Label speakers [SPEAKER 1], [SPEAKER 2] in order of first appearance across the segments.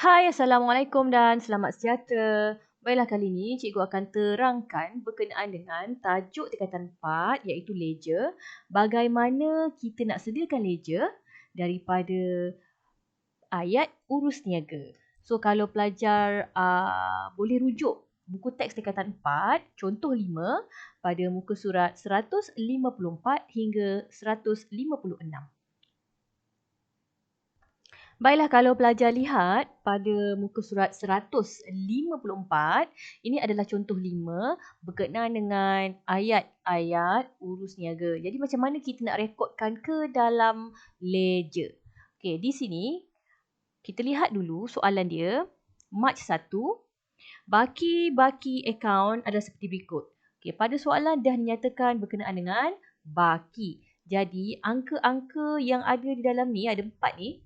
[SPEAKER 1] Hai, Assalamualaikum dan selamat sejahtera. Baiklah, kali ini cikgu akan terangkan berkenaan dengan tajuk tingkatan 4 iaitu ledger. Bagaimana kita nak sediakan ledger daripada ayat urus niaga. So kalau pelajar boleh rujuk buku teks tingkatan 4 contoh 5 pada muka surat 154 hingga 156. Baiklah, kalau pelajar lihat pada muka surat 154, ini adalah contoh 5 berkenaan dengan ayat-ayat urus niaga. Jadi macam mana kita nak rekodkan ke dalam ledger? Okey, di sini kita lihat dulu soalan dia. Mac 1, baki-baki akaun adalah seperti berikut. Okey, pada soalan dah dinyatakan berkenaan dengan baki. Jadi angka-angka yang ada di dalam ni, ada 4 ni,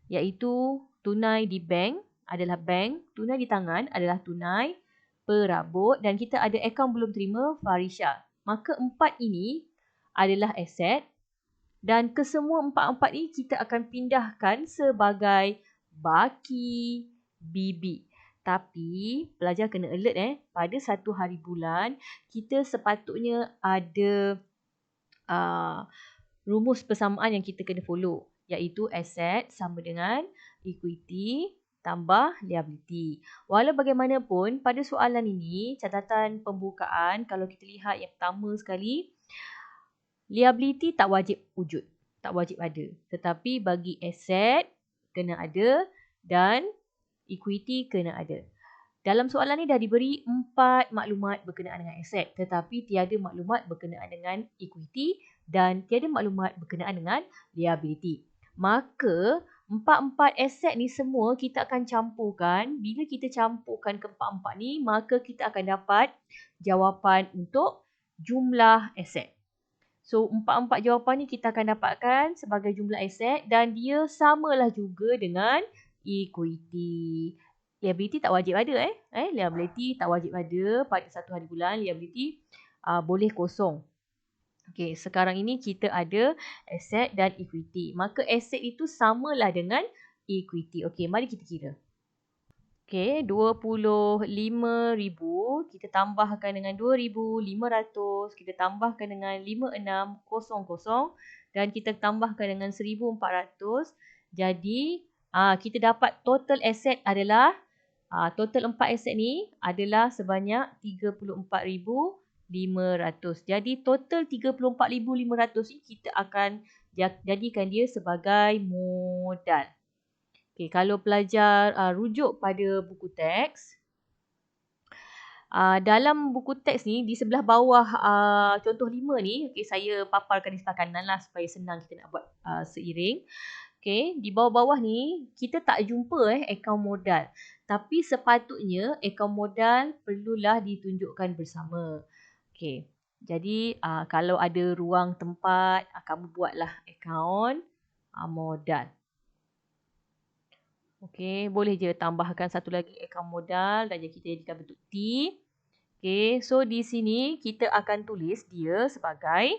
[SPEAKER 1] iaitu tunai di bank adalah bank, tunai di tangan adalah tunai, perabot, dan kita ada akaun belum terima Farisha. Maka 4 ini adalah aset dan kesemua 4-4 ini kita akan pindahkan sebagai baki BB. Tapi pelajar kena alert pada satu hari bulan kita sepatutnya ada rumus persamaan yang kita kena follow, iaitu aset sama dengan equity tambah liability. Walau bagaimanapun, pada soalan ini, catatan pembukaan, kalau kita lihat yang pertama sekali, liability tak wajib wujud, tak wajib ada. Tetapi bagi aset, kena ada dan equity kena ada. Dalam soalan ni dah diberi 4 maklumat berkenaan dengan aset, tetapi tiada maklumat berkenaan dengan equity dan tiada maklumat berkenaan dengan liability. Maka 4-4 aset ni semua kita akan campurkan. Bila kita campurkan ke 4-4 ni, maka kita akan dapat jawapan untuk jumlah aset. So 4-4 jawapan ni kita akan dapatkan sebagai jumlah aset dan dia samalah juga dengan equity. Liability tak wajib ada liability tak wajib ada pada satu hari bulan. Liability boleh kosong. Okey, sekarang ini kita ada aset dan equity. Maka aset itu samalah dengan equity. Okey, mari kita kira. Okey, 25,000 kita tambahkan dengan 2,500, kita tambahkan dengan 5600 dan kita tambahkan dengan 1,400. Jadi kita dapat total aset adalah total 4 aset ni adalah sebanyak 34,500. Jadi total 34,500 ni kita akan jadikan dia sebagai modal. Okay, kalau pelajar rujuk pada buku teks, dalam buku teks ni di sebelah bawah contoh 5 ni, okay, saya paparkan di sebelah kanan lah supaya senang kita nak buat seiring. Okay, di bawah-bawah ni kita tak jumpa akaun modal. Tapi sepatutnya akaun modal perlulah ditunjukkan bersama. Okay, jadi kalau ada ruang tempat, kamu buatlah akaun modal. Okey, boleh je tambahkan satu lagi akaun modal dan kita jadikan bentuk T. Okey, so di sini kita akan tulis dia sebagai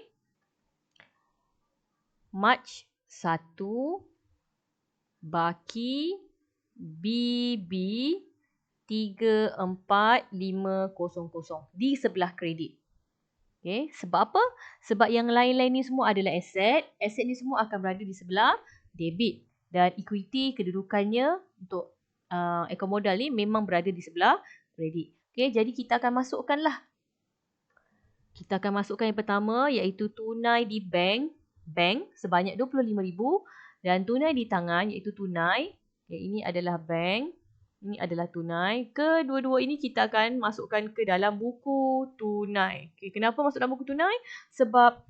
[SPEAKER 1] Mac 1 baki BB 34500 di sebelah kredit. Okey, sebab apa? Sebab yang lain-lain ni semua adalah aset. Aset ni semua akan berada di sebelah debit. Dan equity kedudukannya untuk akaun modal ni memang berada di sebelah kredit. Okey, jadi kita akan masukkanlah. Kita akan masukkan yang pertama iaitu tunai di bank sebanyak 25,000 dan tunai di tangan iaitu tunai. Okay, ini adalah bank, ini adalah tunai. Kedua-dua ini kita akan masukkan ke dalam buku tunai. Okay, kenapa masuk dalam buku tunai? Sebab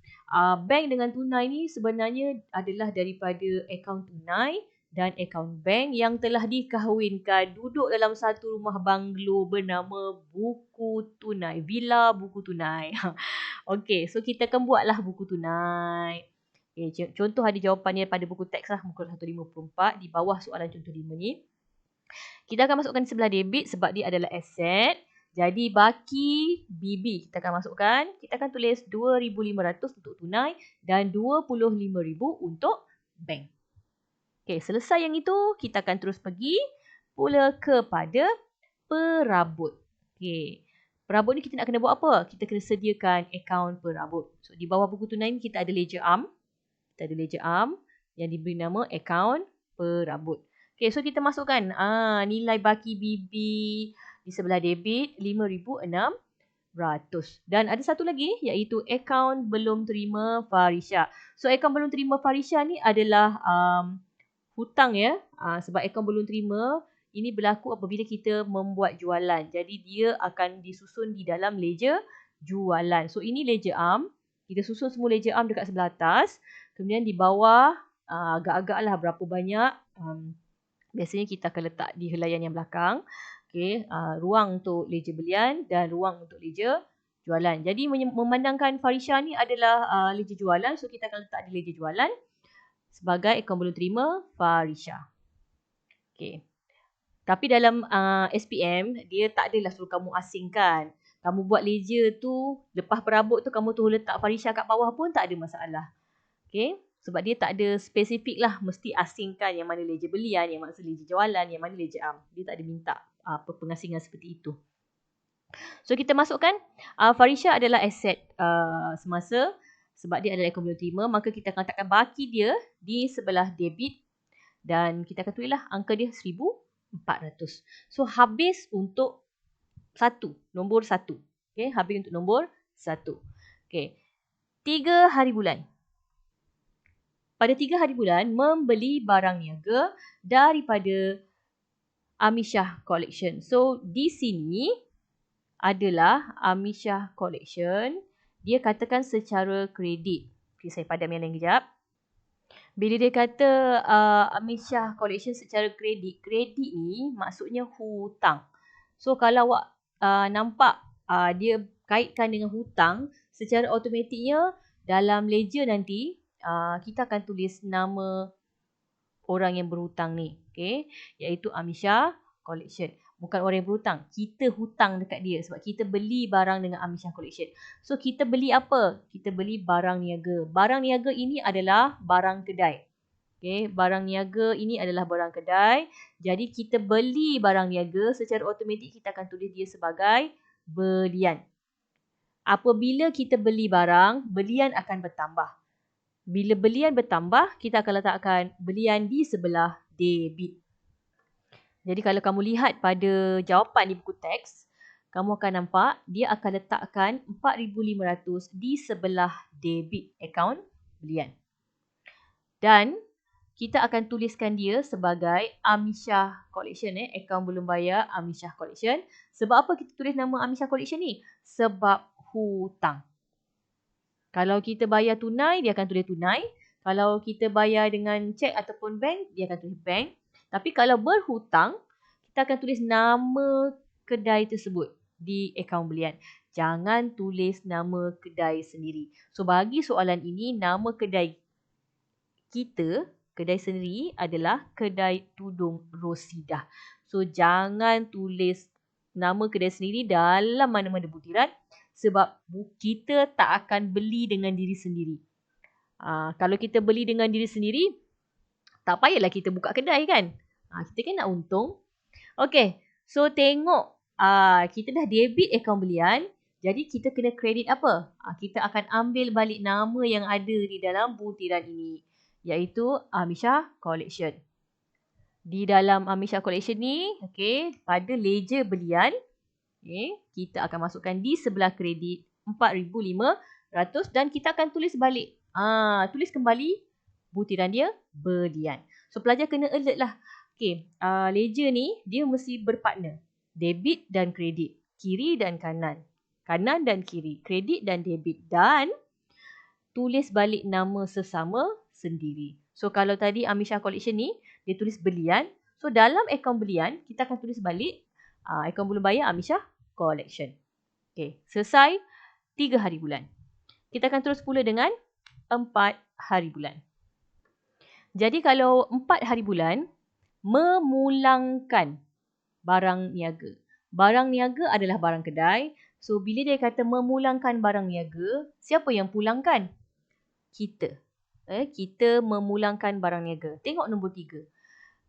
[SPEAKER 1] bank dengan tunai ni sebenarnya adalah daripada akaun tunai dan akaun bank yang telah dikahwinkan, duduk dalam satu rumah banglo bernama buku tunai, villa buku tunai. Okey, so kita akan buatlah buku tunai. Okay, contoh ada jawapannya pada buku teks lah, muka 154 di bawah soalan contoh 5 ni. Kita akan masukkan di sebelah debit sebab dia adalah aset. Jadi baki BB kita akan masukkan. Kita akan tulis 2,500 untuk tunai dan 25,000 untuk bank. Okey, selesai yang itu, kita akan terus pergi pula kepada perabot. Okey. Perabot ni kita nak kena buat apa? Kita kena sediakan akaun perabot. So, di bawah buku tunai ni kita ada ledger arm. Kita ada ledger arm yang diberi nama akaun perabot. Okey, so kita masukkan nilai baki BB di sebelah debit RM5,600. Dan ada satu lagi iaitu akaun belum terima Farisha. So, akaun belum terima Farisha ni adalah hutang ya. Sebab akaun belum terima ini berlaku apabila kita membuat jualan. Jadi dia akan disusun di dalam ledger jualan. So ini ledger arm. Kita susun semua ledger arm dekat sebelah atas. Kemudian di bawah agak-agak lah berapa banyak. Biasanya kita akan letak di helaian yang belakang. Okay, ruang untuk ledger belian dan ruang untuk ledger jualan. Jadi memandangkan Farisha ni adalah ledger jualan. So kita akan letak di ledger jualan sebagai akaun belum terima Farisha. Okay. Tapi dalam SPM, dia tak adalah suruh kamu asingkan. Kamu buat ledger tu, lepas perabot tu kamu tu letak Farisha kat bawah pun tak ada masalah. Okay. Sebab dia tak ada spesifik lah mesti asingkan yang mana ledger belian, yang mana ledger jualan, yang mana ledger arm. Dia tak ada minta pengasingan seperti itu. So kita masukkan Farisha adalah aset semasa sebab dia adalah akaun belum terima. Maka kita akan letakkan baki dia di sebelah debit dan kita akan tulislah angka dia 1,400. So habis untuk nombor 1. Okay, habis untuk nombor 1. Okay. 3 hari bulan. Pada 3 hari bulan, membeli barang niaga daripada Amisha Collection. So, di sini adalah Amisha Collection. Dia katakan secara kredit. Okay, saya padam yang lain kejap. Bila dia kata Amisha Collection secara kredit, kredit ni maksudnya hutang. So, kalau awak nampak dia kaitkan dengan hutang, secara automatiknya dalam ledger nanti, kita akan tulis nama orang yang berhutang ni, okay? Iaitu Amisha Collection. Bukan orang yang berhutang, kita hutang dekat dia sebab kita beli barang dengan Amisha Collection. So kita beli apa? Kita beli barang niaga. Barang niaga ini adalah barang kedai. Okay, barang niaga ini adalah barang kedai. Jadi kita beli barang niaga, secara automatik kita akan tulis dia sebagai belian. Apabila kita beli barang, belian akan bertambah. Bila belian bertambah, kita akan letakkan belian di sebelah debit. Jadi kalau kamu lihat pada jawapan di buku teks, kamu akan nampak dia akan letakkan 4,500 di sebelah debit akaun belian. Dan kita akan tuliskan dia sebagai Amisha Collection. Akaun belum bayar Amisha Collection. Sebab apa kita tulis nama Amisha Collection ni? Sebab hutang. Kalau kita bayar tunai, dia akan tulis tunai. Kalau kita bayar dengan cek ataupun bank, dia akan tulis bank. Tapi kalau berhutang, kita akan tulis nama kedai tersebut di akaun belian. Jangan tulis nama kedai sendiri. So, bagi soalan ini, nama kedai kita, kedai sendiri adalah Kedai Tudung Rosidah. So, jangan tulis nama kedai sendiri dalam mana-mana butiran. Sebab kita tak akan beli dengan diri sendiri. Kalau kita beli dengan diri sendiri, tak payahlah kita buka kedai kan. Kita kan nak untung. Okay, so tengok. Kita dah debit akaun belian. Jadi kita kena kredit apa? Kita akan ambil balik nama yang ada di dalam butiran ini. Iaitu Amisha Collection. Di dalam Amisha Collection ni, okay, pada ledger belian, okay, kita akan masukkan di sebelah kredit 4,500 dan kita akan tulis balik. Tulis kembali butiran dia belian. So pelajar kena alert lah. Okay, ledger ni dia mesti berpartner. Debit dan kredit. Kiri dan kanan. Kanan dan kiri. Kredit dan debit. Dan tulis balik nama sesama sendiri. So kalau tadi Amisha Collection ni dia tulis belian. So dalam akaun belian kita akan tulis balik akaun belum bayar Amisha Collection. Okay, selesai 3 hari bulan. Kita akan terus pula dengan 4 hari bulan. Jadi kalau 4 hari bulan, memulangkan barang niaga. Barang niaga adalah barang kedai. So bila dia kata memulangkan barang niaga, siapa yang pulangkan? Kita. kita memulangkan barang niaga. Tengok nombor 3.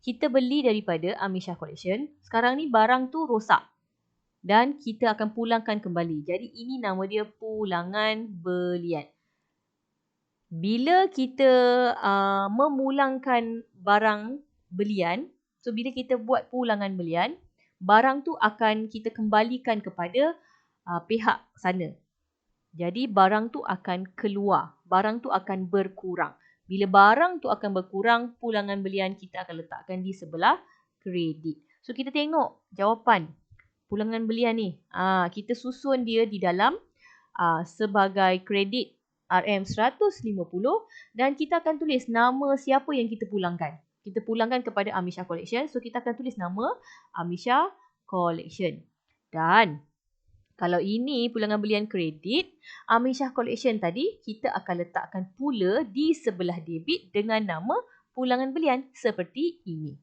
[SPEAKER 1] Kita beli daripada Amisha Collection. Sekarang ni barang tu rosak. Dan kita akan pulangkan kembali. Jadi ini nama dia pulangan belian. Bila kita memulangkan barang belian, so bila kita buat pulangan belian, barang tu akan kita kembalikan kepada pihak sana. Jadi barang tu akan keluar, barang tu akan berkurang. Bila barang tu akan berkurang, pulangan belian kita akan letakkan di sebelah kredit. So kita tengok jawapan pulangan belian ni. Kita susun dia di dalam sebagai kredit RM150 dan kita akan tulis nama siapa yang kita pulangkan. Kita pulangkan kepada Amisha Collection. So kita akan tulis nama Amisha Collection. Dan kalau ini pulangan belian kredit, Amisha Collection tadi kita akan letakkan pula di sebelah debit dengan nama pulangan belian seperti ini.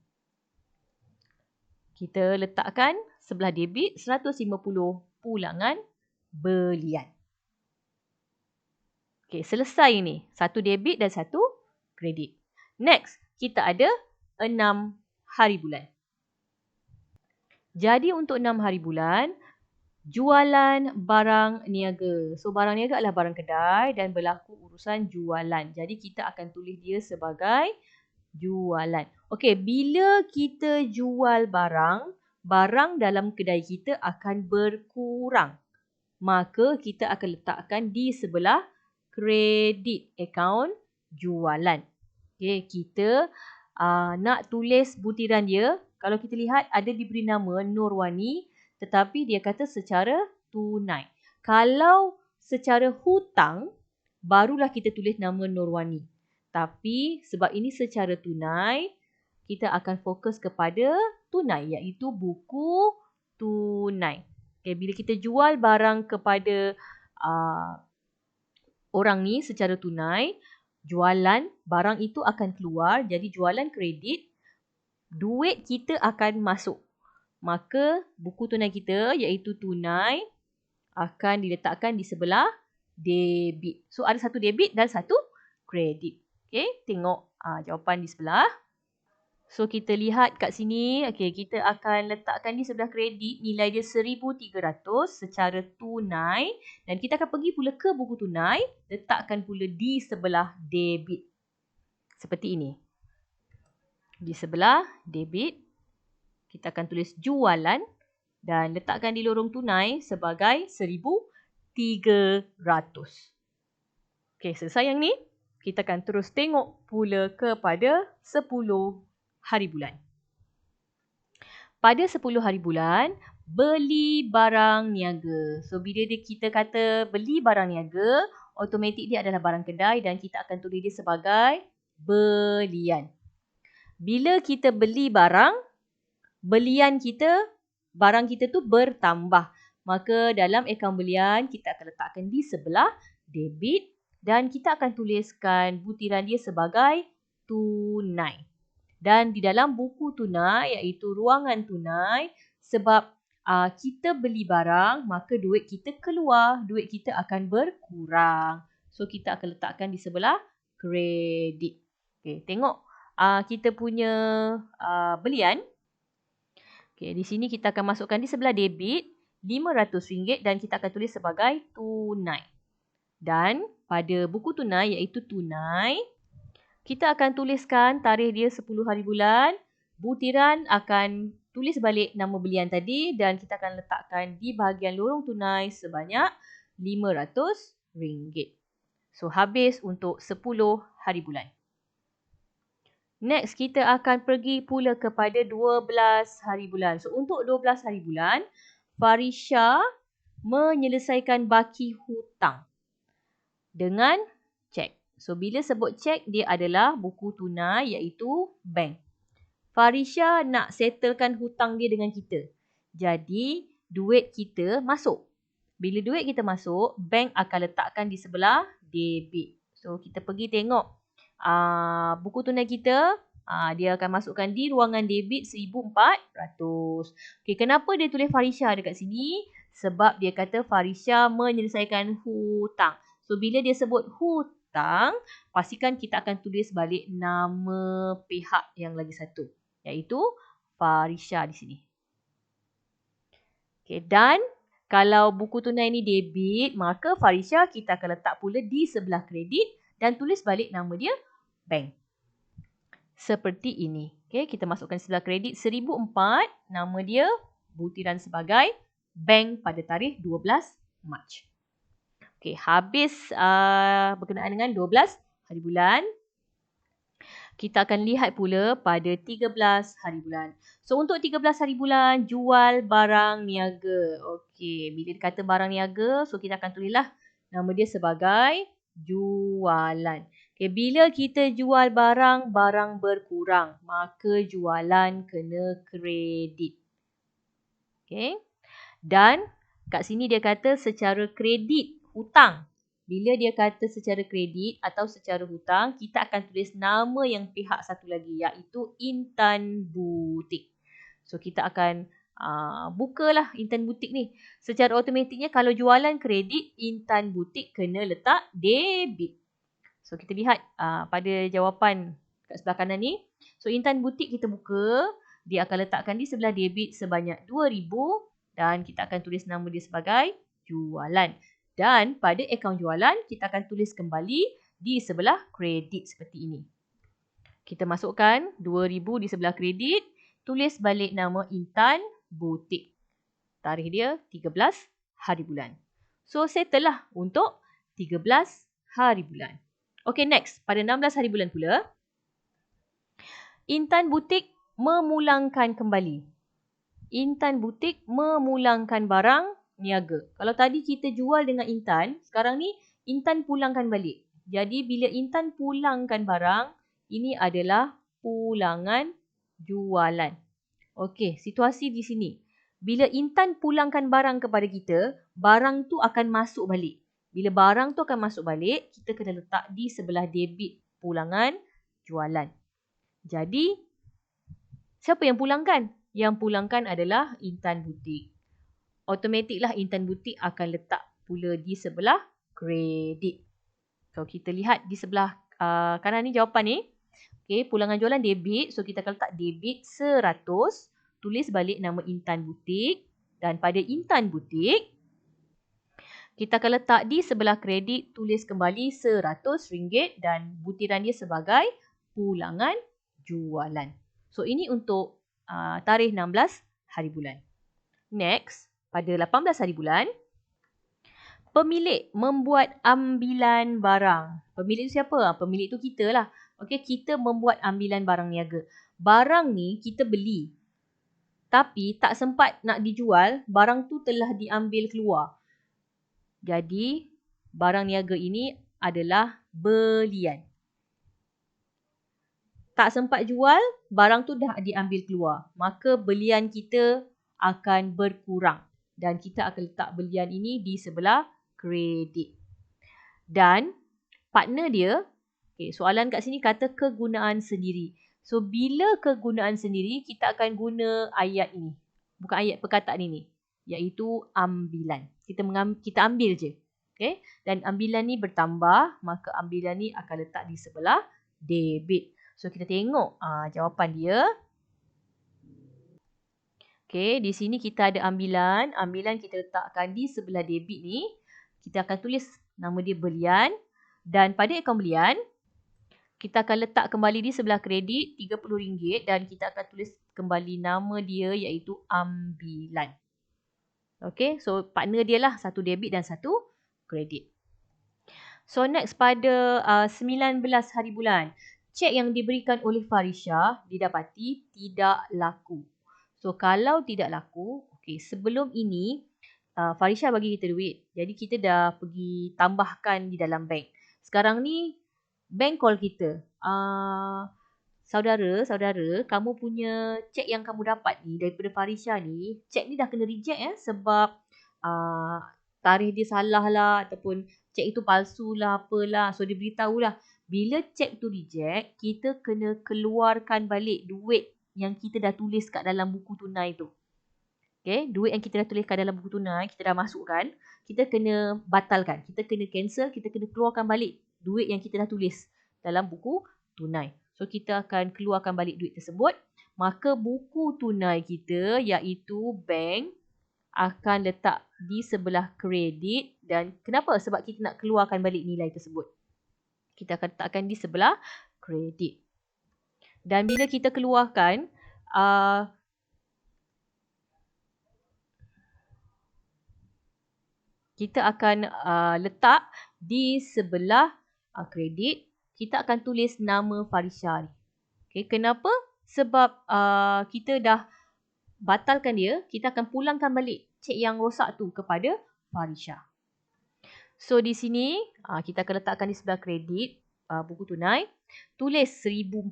[SPEAKER 1] Kita letakkan sebelah debit 150 pulangan belian. Okey, selesai ni. Satu debit dan satu kredit. Next, kita ada 6 hari bulan. Jadi untuk 6 hari bulan, jualan barang niaga. So barang niaga adalah barang kedai dan berlaku urusan jualan. Jadi kita akan tulis dia sebagai jualan. Okey, bila kita jual barang, barang dalam kedai kita akan berkurang. Maka kita akan letakkan di sebelah kredit akaun jualan. Okey, kita nak tulis butiran dia. Kalau kita lihat ada diberi nama Nurwani, tetapi dia kata secara tunai. Kalau secara hutang, barulah kita tulis nama Nurwani. Tapi sebab ini secara tunai, kita akan fokus kepada tunai, iaitu buku tunai. Okay, bila kita jual barang kepada orang ni secara tunai, jualan barang itu akan keluar, jadi jualan kredit, duit kita akan masuk. Maka buku tunai kita iaitu tunai akan diletakkan di sebelah debit. So ada satu debit dan satu kredit. Okey, tengok jawapan di sebelah. So kita lihat kat sini, okey, kita akan letakkan di sebelah kredit nilai dia 1,300 secara tunai dan kita akan pergi pula ke buku tunai, letakkan pula di sebelah debit. Seperti ini. Di sebelah debit, kita akan tulis jualan dan letakkan di lorong tunai sebagai 1,300. Okey, selesai yang ni. Kita akan terus tengok pula kepada 10 hari bulan. Pada 10 hari bulan, beli barang niaga. So, bila kita kata beli barang niaga, automatik dia adalah barang kedai dan kita akan tulis dia sebagai belian. Bila kita beli barang, belian kita, barang kita tu bertambah. Maka dalam akaun belian, kita akan letakkan di sebelah debit dan kita akan tuliskan butiran dia sebagai tunai. Dan di dalam buku tunai iaitu ruangan tunai, sebab kita beli barang, maka duit kita keluar, duit kita akan berkurang. So kita akan letakkan di sebelah kredit. Okay, tengok kita punya belian. Okay, di sini kita akan masukkan di sebelah debit RM500 dan kita akan tulis sebagai tunai. Dan pada buku tunai iaitu tunai, kita akan tuliskan tarikh dia 10 hari bulan. Butiran akan tulis balik nama belian tadi dan kita akan letakkan di bahagian lorong tunai sebanyak RM500. So habis untuk 10 hari bulan. Next, kita akan pergi pula kepada 12 hari bulan. So untuk 12 hari bulan, Farisha menyelesaikan baki hutang dengan cek. So, bila sebut cek, dia adalah buku tunai iaitu bank. Farisha nak settlekan hutang dia dengan kita. Jadi, duit kita masuk. Bila duit kita masuk, bank akan letakkan di sebelah debit. So, kita pergi tengok buku tunai kita. Dia akan masukkan di ruangan debit 1,400. Okay, kenapa dia tulis Farisha dekat sini? Sebab dia kata Farisha menyelesaikan hutang. So, bila dia sebut hutang, hutang, pastikan kita akan tulis balik nama pihak yang lagi satu, iaitu Farisha di sini. Okey, dan kalau buku tunai ni debit, maka Farisha kita akan letak pula di sebelah kredit dan tulis balik nama dia bank. Seperti ini. Okey, kita masukkan sebelah kredit 1004, nama dia butiran sebagai bank pada tarikh 12 Mac. Okey, habis berkenaan dengan 12 hari bulan. Kita akan lihat pula pada 13 hari bulan. So, untuk 13 hari bulan, jual barang niaga. Okey, bila dikata barang niaga, so kita akan tulislah nama dia sebagai jualan. Okey, bila kita jual barang, barang berkurang, maka jualan kena kredit. Okey. Dan kat sini dia kata secara kredit hutang. Bila dia kata secara kredit atau secara hutang, kita akan tulis nama yang pihak satu lagi, iaitu Intan Butik. So, kita akan bukalah Intan Butik ni. Secara automatiknya kalau jualan kredit, Intan Butik kena letak debit. So, kita lihat pada jawapan kat sebelah kanan ni. So, Intan Butik kita buka, dia akan letakkan di sebelah debit sebanyak 2,000 dan kita akan tulis nama dia sebagai jualan. Dan pada akaun jualan, kita akan tulis kembali di sebelah kredit seperti ini. Kita masukkan 2,000 di sebelah kredit, tulis balik nama Intan Butik. Tarikh dia 13 hari bulan. So, settle lah untuk 13 hari bulan. Okay, next. Pada 16 hari bulan pula, Intan Butik memulangkan kembali. Intan Butik memulangkan barang niaga. Kalau tadi kita jual dengan Intan, sekarang ni Intan pulangkan balik. Jadi bila Intan pulangkan barang, ini adalah pulangan jualan. Okey, situasi di sini. Bila Intan pulangkan barang kepada kita, barang tu akan masuk balik. Bila barang tu akan masuk balik, kita kena letak di sebelah debit pulangan jualan. Jadi, siapa yang pulangkan? Yang pulangkan adalah Intan Butik. Automatiklah Intan Butik akan letak pula di sebelah kredit. So, kita lihat di sebelah kanan ni jawapan ni. Okay, pulangan jualan debit. So, kita akan letak debit 100. Tulis balik nama Intan Butik. Dan pada Intan Butik, kita akan letak di sebelah kredit, tulis kembali RM100 dan butiran dia sebagai pulangan jualan. So, ini untuk tarikh 16 hari bulan. Next, pada 18 hari bulan, pemilik membuat ambilan barang. Pemilik itu siapa? Pemilik itu kita lah. Okey, kita membuat ambilan barang niaga. Barang ni kita beli. Tapi tak sempat nak dijual, barang tu telah diambil keluar. Jadi, barang niaga ini adalah belian. Tak sempat jual, barang tu dah diambil keluar. Maka belian kita akan berkurang. Dan kita akan letak belian ini di sebelah kredit. Dan partner dia, okay, soalan kat sini kata kegunaan sendiri. So, bila kegunaan sendiri, kita akan guna ayat ini. Bukan ayat perkataan ini. Iaitu ambilan. Kita ambil je. Okay? Dan ambilan ni bertambah, maka ambilan ni akan letak di sebelah debit. So, kita tengok jawapan dia. Okay, di sini kita ada ambilan. Ambilan kita letakkan di sebelah debit ni. Kita akan tulis nama dia belian. Dan pada akaun belian, kita akan letak kembali di sebelah kredit RM30 dan kita akan tulis kembali nama dia iaitu ambilan. Okay, so partner dia lah satu debit dan satu kredit. So next pada 19 hari bulan, cek yang diberikan oleh Farisha didapati tidak laku. So kalau tidak laku, okay, sebelum ini Farisha bagi kita duit. Jadi kita dah pergi tambahkan di dalam bank. Sekarang ni bank call kita. Saudara, kamu punya cek yang kamu dapat ni daripada Farisha ni, cek ni dah kena reject sebab tarikh dia salah lah ataupun cek itu palsu lah apalah. So dia beritahu lah, bila cek tu reject, kita kena keluarkan balik duit yang kita dah tulis kat dalam buku tunai tu. Okay, duit yang kita dah tulis kat dalam buku tunai, kita dah masukkan, kita kena batalkan, kita kena cancel, kita kena keluarkan balik duit yang kita dah tulis dalam buku tunai. So kita akan keluarkan balik duit tersebut. Maka buku tunai kita iaitu bank akan letak di sebelah kredit. Dan kenapa? Sebab kita nak keluarkan balik nilai tersebut. Kita akan letakkan di sebelah kredit. Dan bila kita keluarkan, kita akan letak di sebelah kredit. Kita akan tulis nama Farisha ni. Okay, kenapa? Sebab kita dah batalkan dia. Kita akan pulangkan balik cek yang rosak tu kepada Farisha. So di sini kita akan letakkan di sebelah kredit buku tunai. Tulis 1,400.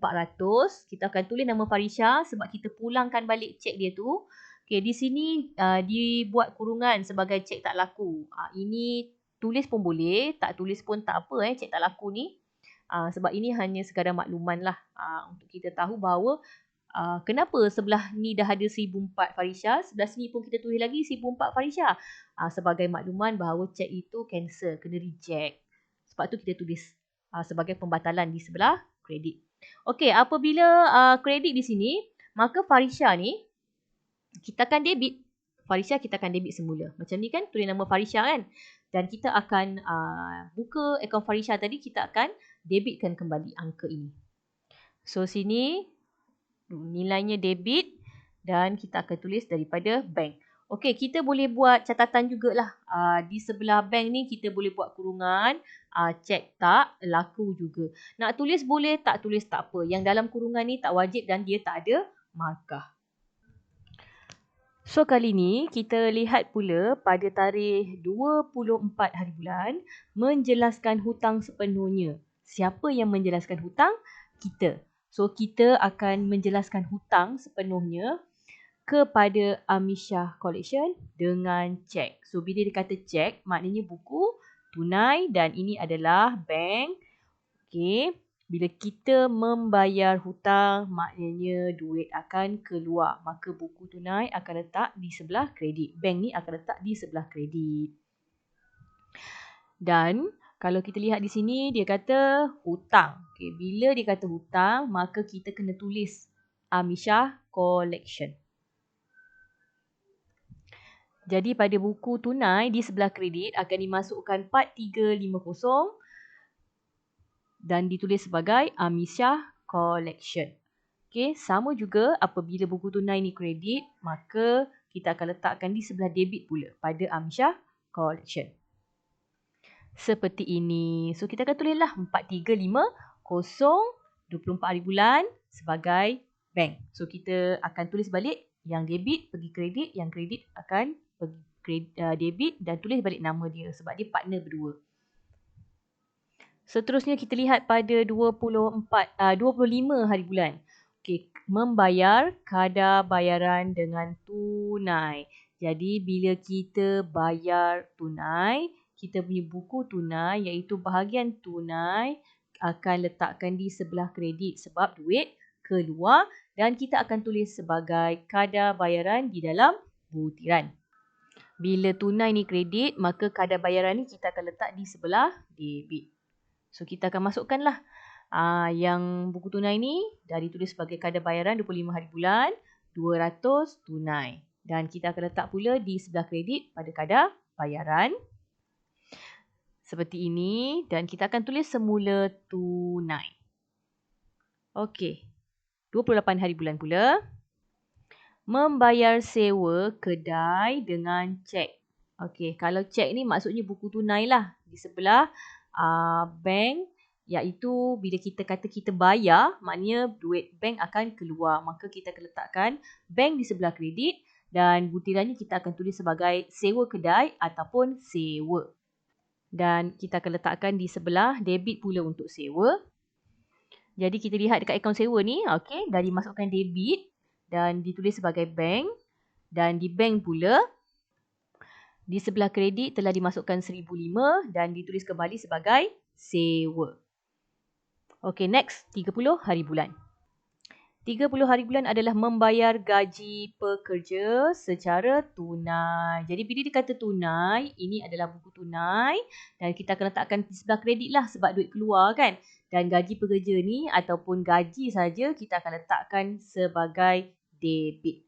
[SPEAKER 1] Kita akan tulis nama Farisha sebab kita pulangkan balik cek dia tu. Okay, di sini dibuat kurungan sebagai cek tak laku. Ini tulis pun boleh, tak tulis pun tak apa cek tak laku ni. Sebab ini hanya sekadar makluman lah untuk kita tahu bahawa kenapa sebelah ni dah ada 1,400 Farisha, sebelah sini pun kita tulis lagi 1,400 Farisha. Sebagai makluman bahawa cek itu cancel, kena reject. Sebab tu kita tulis sebagai pembatalan di sebelah kredit. Okey, apabila kredit di sini, maka Farisha ni kita akan debit. Farisha kita akan debit semula. Macam ni kan, tulis nama Farisha kan. Dan kita akan buka akaun Farisha tadi, kita akan debitkan kembali angka ini. So sini nilainya debit dan kita akan tulis daripada bank. Okey, kita boleh buat catatan jugalah. Di sebelah bank ni kita boleh buat kurungan, cek tak laku juga. Nak tulis boleh, tak tulis tak apa. Yang dalam kurungan ni tak wajib dan dia tak ada markah. So kali ni kita lihat pula pada tarikh 24 hari bulan menjelaskan hutang sepenuhnya. Siapa yang menjelaskan hutang? Kita. So kita akan menjelaskan hutang sepenuhnya kepada Amisha Collection dengan cek. So bila dia kata cek, maknanya buku tunai dan ini adalah bank. Okey. Bila kita membayar hutang, maknanya duit akan keluar. Maka buku tunai akan letak di sebelah kredit. Bank ni akan letak di sebelah kredit. Dan kalau kita lihat di sini, dia kata hutang. Okay, bila dia kata hutang, maka kita kena tulis Amisha Collection. Jadi pada buku tunai di sebelah kredit akan dimasukkan part 350 dan ditulis sebagai Amisha Collection. Okey, sama juga apabila buku tunai ni kredit, maka kita akan letakkan di sebelah debit pula pada Amisha Collection. Seperti ini. So kita akan tulislah 4350 24 hari bulan sebagai bank. So kita akan tulis balik yang debit pergi kredit, yang kredit akan pergi debit dan tulis balik nama dia sebab dia partner berdua. Seterusnya kita lihat pada 25 hari bulan. Okey, membayar kadar bayaran dengan tunai. Jadi bila kita bayar tunai, kita punya buku tunai iaitu bahagian tunai akan letakkan di sebelah kredit sebab duit keluar dan kita akan tulis sebagai kadar bayaran di dalam butiran. Bila tunai ni kredit, maka kadar bayaran ni kita akan letak di sebelah debit. So kita akan masukkanlah yang buku tunai ni dah ditulis sebagai kadar bayaran 25 hari bulan, 200 tunai. Dan kita akan letak pula di sebelah kredit pada kadar bayaran. Seperti ini dan kita akan tulis semula tunai. Okey, 28 hari bulan pula. Membayar sewa kedai dengan cek. Okey, kalau cek ni maksudnya buku tunai lah. Di sebelah bank, iaitu bila kita kata kita bayar, maknanya duit bank akan keluar. Maka kita akan letakkan bank di sebelah kredit dan butirannya kita akan tulis sebagai sewa kedai ataupun sewa. Dan kita akan letakkan di sebelah debit pula untuk sewa. Jadi kita lihat dekat akaun sewa ni, okey, dah dimasukkan debit dan ditulis sebagai bank. Dan di bank pula, di sebelah kredit telah dimasukkan 1,005 dan ditulis kembali sebagai sewa. Okey, next 30 hari bulan. 30 hari bulan adalah membayar gaji pekerja secara tunai. Jadi bila dikata tunai, ini adalah buku tunai dan kita akan letakkan di sebelah kredit lah sebab duit keluar kan. Dan gaji pekerja ni ataupun gaji saja kita akan letakkan sebagai debit.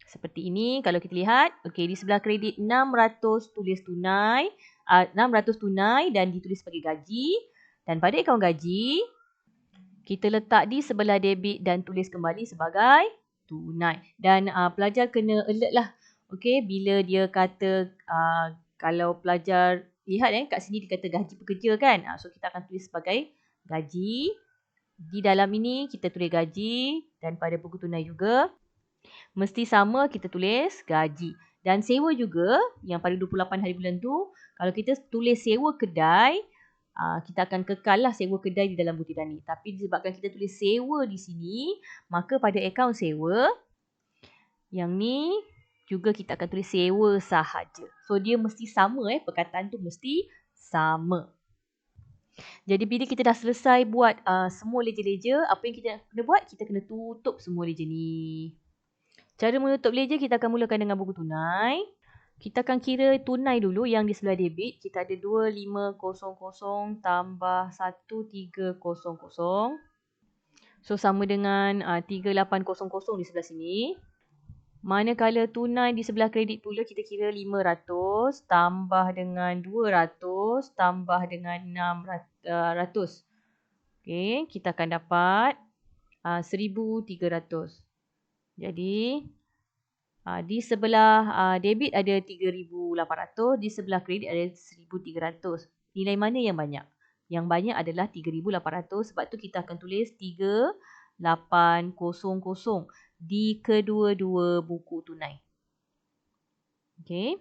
[SPEAKER 1] Seperti ini kalau kita lihat, okey di sebelah kredit 600 tulis tunai, 600 tunai dan ditulis sebagai gaji. Dan pada akaun gaji, kita letak di sebelah debit dan tulis kembali sebagai tunai. Dan pelajar kena alert lah. Okey, bila dia kata, kalau pelajar lihat kat sini dia kata gaji pekerja kan. So kita akan tulis sebagai gaji. Di dalam ini kita tulis gaji dan pada buku tunai juga mesti sama kita tulis gaji. Dan sewa juga yang pada 28 hari bulan tu, kalau kita tulis sewa kedai, kita akan kekal lah sewa kedai di dalam butiran ni. Tapi disebabkan kita tulis sewa di sini, maka pada akaun sewa, yang ni juga kita akan tulis sewa sahaja. So dia mesti sama perkataan tu mesti sama. Jadi bila kita dah selesai buat semua ledger-ledger, apa yang kita kena buat? Kita kena tutup semua ledger ni. Cara menutup ledger kita akan mulakan dengan buku tunai. Kita akan kira tunai dulu yang di sebelah debit. Kita ada 2500 tambah 1300. So sama dengan 3800 di sebelah sini. Manakala tunai di sebelah kredit pula kita kira 500 tambah dengan 200 tambah dengan 600. Okey, kita akan dapat 1300. Jadi, di sebelah debit ada 3,800, di sebelah kredit ada 1,300. Nilai mana yang banyak? Yang banyak adalah 3,800 sebab tu kita akan tulis 3,800 di kedua-dua buku tunai. Okey.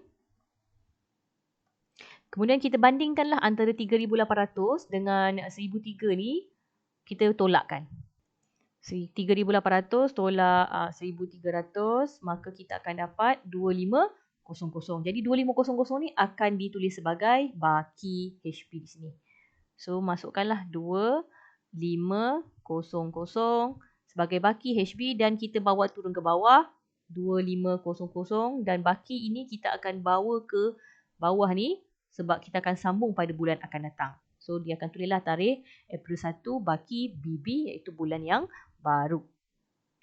[SPEAKER 1] Kemudian kita bandingkanlah antara 3,800 dengan 1,300 ni, kita tolakkan. 3,800 tolak 1,300, maka kita akan dapat 2,500. Jadi 2,500 ni akan ditulis sebagai baki HP di sini. So masukkanlah 2,500 sebagai baki HP dan kita bawa turun ke bawah 2,500 dan baki ini kita akan bawa ke bawah ni sebab kita akan sambung pada bulan akan datang. So dia akan tulislah tarikh April 1 baki BB iaitu bulan yang baru.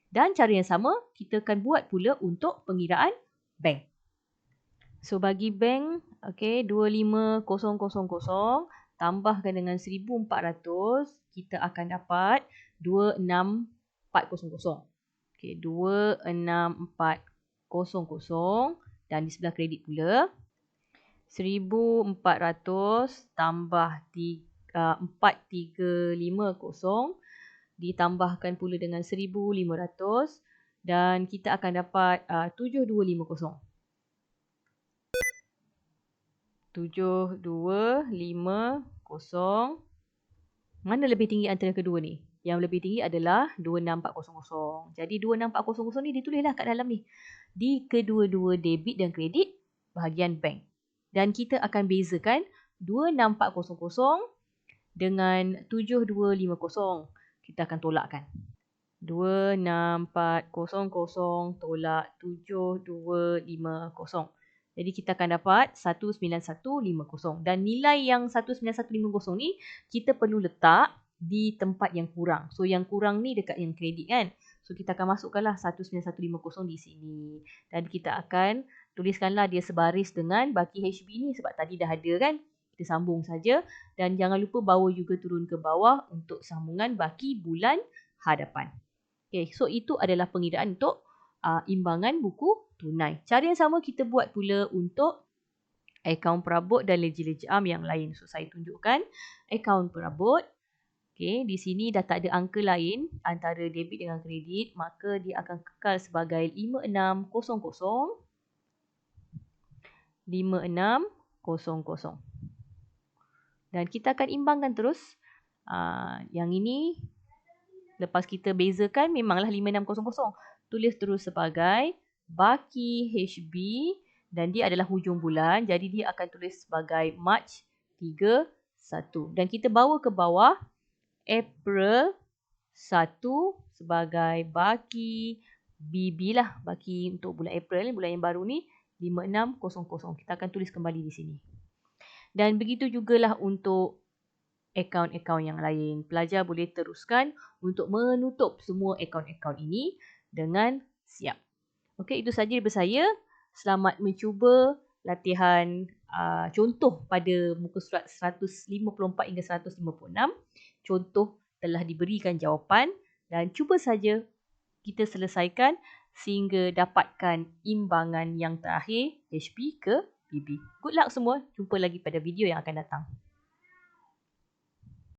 [SPEAKER 1] Dan cara yang sama kita akan buat pula untuk pengiraan bank. So bagi bank, okey 25,000 tambahkan dengan 1,400, kita akan dapat 26,400. Okey 26,400 dan di sebelah kredit pula 1,400 tambah 4,350 ditambahkan pula dengan 1,500 dan kita akan dapat 7,250. 7,250. Mana lebih tinggi antara kedua ni? Yang lebih tinggi adalah 26,400. Jadi 26,400 ni ditulislah kat dalam ni. Di kedua-dua debit dan kredit bahagian bank. Dan kita akan bezakan 26,400 dengan 7,250. Kita akan tolakkan. 26,400 tolak 7,250. Jadi kita akan dapat 19150. Dan nilai yang 19150 ni kita perlu letak di tempat yang kurang. So yang kurang ni dekat yang kredit kan. So kita akan masukkanlah 19150 di sini. Dan kita akan tuliskanlah dia sebaris dengan baki HB ni sebab tadi dah ada kan. Kita sambung saja dan jangan lupa bawa juga turun ke bawah untuk sambungan baki bulan hadapan. Okay, so itu adalah pengiraan untuk imbangan buku tunai. Cara yang sama kita buat pula untuk akaun perabot dan ledger-ledger am yang lain. So saya tunjukkan akaun perabot. Okay, di sini dah tak ada angka lain antara debit dengan kredit, maka dia akan kekal sebagai 5600. 5600. Dan kita akan imbangkan terus. Yang ini lepas kita bezakan memanglah 5600. Tulis terus sebagai baki HB dan dia adalah hujung bulan. Jadi dia akan tulis sebagai Mac 31. Dan kita bawa ke bawah April 1 sebagai baki BB lah. Baki untuk bulan April, bulan yang baru ni 5600. Kita akan tulis kembali di sini. Dan begitu jugalah untuk akaun-akaun yang lain. Pelajar boleh teruskan untuk menutup semua akaun-akaun ini dengan siap. Okey, itu saja daripada saya. Selamat mencuba latihan contoh pada muka surat 154 hingga 156. Contoh telah diberikan jawapan dan cuba saja kita selesaikan sehingga dapatkan imbangan yang terakhir HP ke BB. Good luck semua. Jumpa lagi pada video yang akan datang.